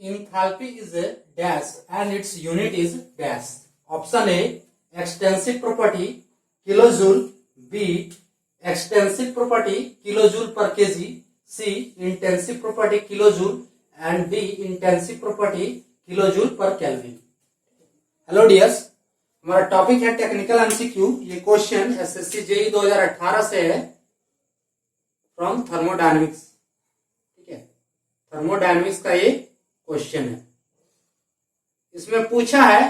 Enthalpy is a dash and its unit is dash. Option A, extensive property kilojoule. B, extensive property kilojoule per kg. C, intensive property kilojoule. And D, intensive property kilojoule per Kelvin. Hello dears, हमारा topic है technical MCQ. ये question SSC JE 2018 से है from thermodynamics. ठीक है, thermodynamics का ये question है। इसमें पूछा है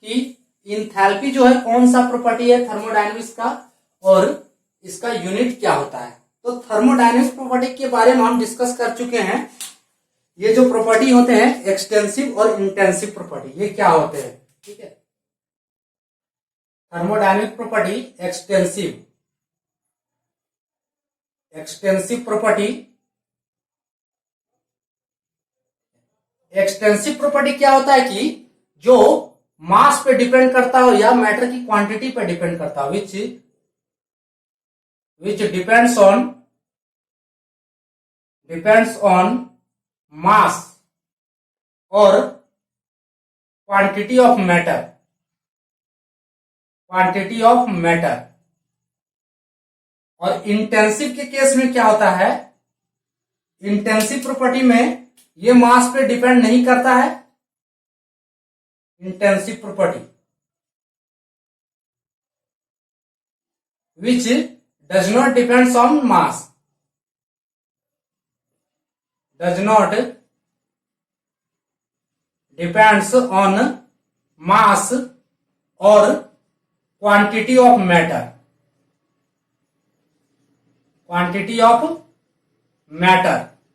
कि इंथैल्पी जो है कौन सा प्रॉपर्टी है थर्मोडायनेमिक्स का और इसका यूनिट क्या होता है। तो थर्मोडायनेमिक्स प्रॉपर्टी के बारे में हम डिस्कस कर चुके हैं। ये जो प्रॉपर्टी होते हैं एक्सटेंसिव और इंटेंसिव प्रॉपर्टी, ये क्या होते हैं। ठीक है, thermodynamic property extensive property. Extensive property क्या होता है कि जो मास पे डिपेंड करता हो या मैटर की क्वांटिटी पे डिपेंड करता हो, विच डिपेंड्स ऑन मास और क्वांटिटी ऑफ मैटर। और इंटेंसिव के केस में क्या होता है, इंटेंसिव प्रॉपर्टी में ये मास पे डिपेंड नहीं करता है। Intensive property which does not depends on mass, depends on मास और क्वांटिटी ऑफ मैटर।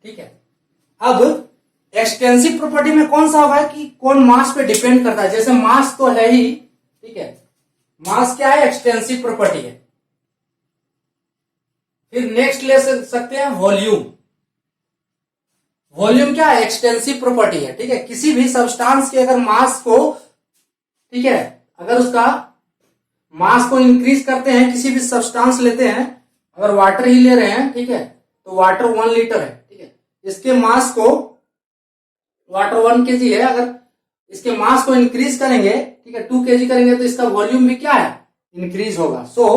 ठीक है, अब एक्सटेंसिव प्रॉपर्टी में कौन सा होगा कि कौन मास पे डिपेंड करता है। जैसे मास तो है ही, ठीक है, मास क्या है, एक्सटेंसिव प्रॉपर्टी है। फिर नेक्स्ट ले सकते हैं वॉल्यूम। वॉल्यूम क्या है, एक्सटेंसिव प्रॉपर्टी है। ठीक है, किसी भी सब्सटेंस के अगर मास को, ठीक है, अगर उसका मास को इंक्रीज करते हैं, किसी भी सब्सटेंस लेते हैं, अगर वाटर ही ले रहे हैं, ठीक है, तो वाटर 1 लीटर है। ठीक है, इसके मास को, वाटर 1 kg है, अगर इसके मास को इंक्रीज करेंगे, ठीक है, 2 kg करेंगे तो इसका वॉल्यूम भी क्या है, इंक्रीज होगा। सो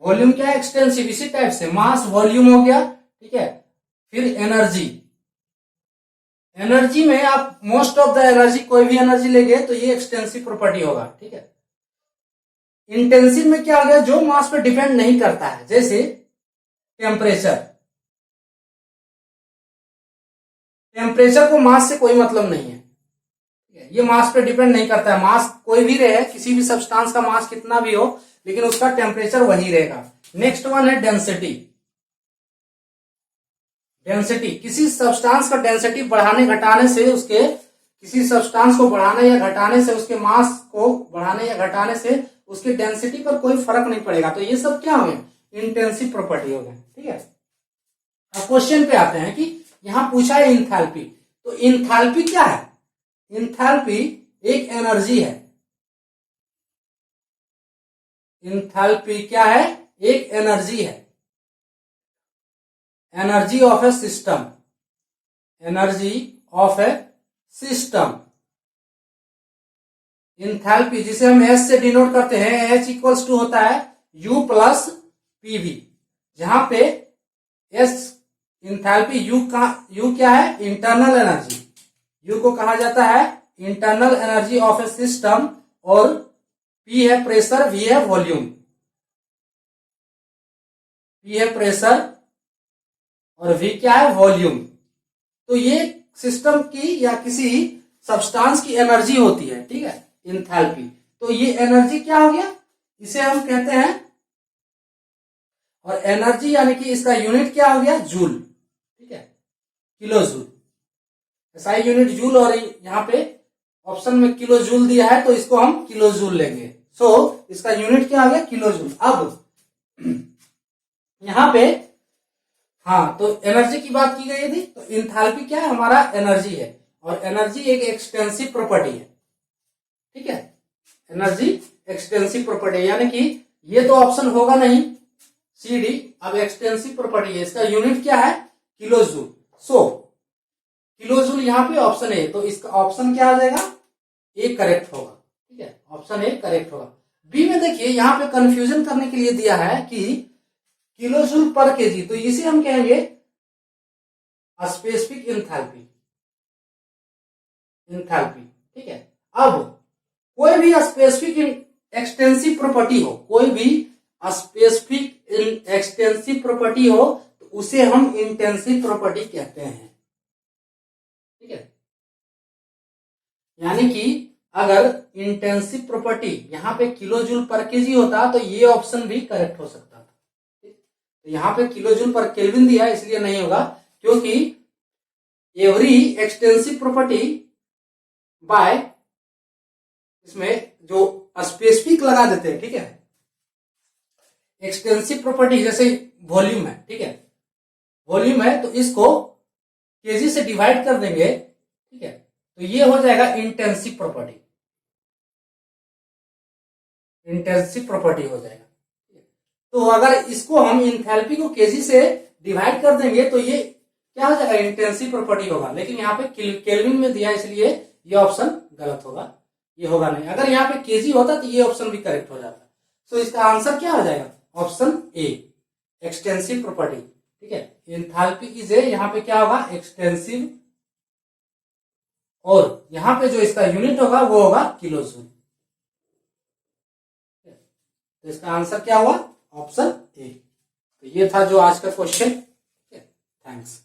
वॉल्यूम क्या है, एक्सटेंसिव। इसी टाइप से मास वॉल्यूम हो गया। ठीक है, फिर एनर्जी में आप मोस्ट ऑफ द एनर्जी, कोई भी एनर्जी लेंगे तो ये एक्सटेंसिव प्रॉपर्टी होगा। ठीक है, इंटेंसिव में क्या हो गया, जो मास पे डिपेंड नहीं करता है, जैसे टेम्परेचर को मास से कोई मतलब नहीं है। ये मास पे डिपेंड नहीं करता है। मास कोई भी रहे, किसी भी सब्सटेंस का मास कितना भी हो, लेकिन उसका टेम्परेचर वही रहेगा। नेक्स्ट वन है डेंसिटी। किसी सब्सटेंस का डेंसिटी बढ़ाने घटाने से, उसके किसी सब्सटेंस को बढ़ाने या घटाने से, उसके मास को बढ़ाने या घटाने से उसकी डेंसिटी पर कोई फर्क नहीं पड़ेगा। तो ये सब क्या हो गए, इंटेंसिव प्रॉपर्टी हो गए। ठीक है, अब क्वेश्चन पे आते हैं कि यहां पूछा है इंथैल्पी। तो इंथैल्पी क्या है, इंथैल्पी एक एनर्जी है। इंथैल्पी क्या है, एक एनर्जी है। Energy of A system. Enthalpy जिसे हम एस से डिनोट करते हैं, एच इक्वल्स टू होता है यू प्लस पीवी, जहां पे एस इंथैल्पी, यू क्या है, इंटरनल एनर्जी। यू को कहा जाता है internal energy of A system, और पी है प्रेशर, वी है वॉल्यूम। पी है प्रेशर और वी क्या है, वॉल्यूम। तो ये सिस्टम की या किसी सब्सटेंस की एनर्जी होती है। ठीक है, इंथैल्पी। तो ये एनर्जी क्या हो गया, इसे हम कहते हैं, और एनर्जी यानी कि इसका यूनिट क्या हो गया, जूल। ठीक है, kilo joule. SI unit joule, और यहां पे ऑप्शन में किलो जूल दिया है तो इसको हम किलो जूल लेंगे। सो इसका यूनिट क्या आ गया, किलो जूल। अब यहां पे, हाँ, तो एनर्जी की बात की गई थी। तो इंथैल्पी क्या है, हमारा एनर्जी है, और एनर्जी एक एक्सटेंसिव प्रॉपर्टी है। ठीक है, एनर्जी एक्सटेंसिव प्रॉपर्टी, यानी कि ये तो ऑप्शन होगा नहीं, सी डी। अब एक्सटेंसिव प्रॉपर्टी है, इसका यूनिट क्या है, किलो जूल। सो किलो जूल यहाँ पे ऑप्शन ए, तो इसका ऑप्शन क्या आ जाएगा, ए करेक्ट होगा। ठीक है, ऑप्शन ए करेक्ट होगा। बी में देखिए यहाँ पे कंफ्यूजन करने के लिए दिया है कि किलो जूल पर केजी, तो इसे हम कहेंगे स्पेसिफिक एंथैल्पी, एंथैल्पी। ठीक है, अब कोई भी स्पेसिफिक एक्सटेंसिव प्रॉपर्टी हो, कोई भी स्पेसिफिक एक्सटेंसिव प्रॉपर्टी हो, तो उसे हम इंटेंसिव प्रॉपर्टी कहते हैं। ठीक है, यानी कि अगर इंटेंसिव प्रॉपर्टी यहां पे किलो जूल पर केजी होता तो ये ऑप्शन भी करेक्ट हो सकता था। तो यहां पे किलो जूल पर केल्विन दिया है इसलिए नहीं होगा, क्योंकि एवरी एक्सटेंसिव प्रॉपर्टी बाय, इसमें जो स्पेसिफिक लगा देते हैं। ठीक है, एक्सटेंसिव प्रॉपर्टी जैसे वॉल्यूम है, ठीक है, वॉल्यूम है तो इसको केजी से डिवाइड कर देंगे। ठीक है, तो ये हो जाएगा इंटेंसिव प्रॉपर्टी, इंटेंसिव प्रॉपर्टी हो जाएगा। तो अगर इसको हम इंथैल्पी को केजी से डिवाइड कर देंगे तो ये क्या हो जाएगा, इंटेंसिव प्रॉपर्टी होगा। लेकिन यहाँ पे केल्विन में दिया इसलिए ये ऑप्शन गलत होगा, ये होगा नहीं। अगर यहाँ पे केजी होता तो ये ऑप्शन भी करेक्ट हो जाता। तो इसका आंसर क्या हो जाएगा, ऑप्शन ए, एक्सटेंसिव प्रॉपर्टी। ठीक है, एंथैल्पी इज ए, यहाँ पे क्या होगा, एक्सटेंसिव, और यहां पे जो इसका यूनिट होगा वो होगा किलो जूल। तो इसका आंसर क्या हुआ, ऑप्शन ए। तो ये था जो आज का क्वेश्चन। थैंक्स।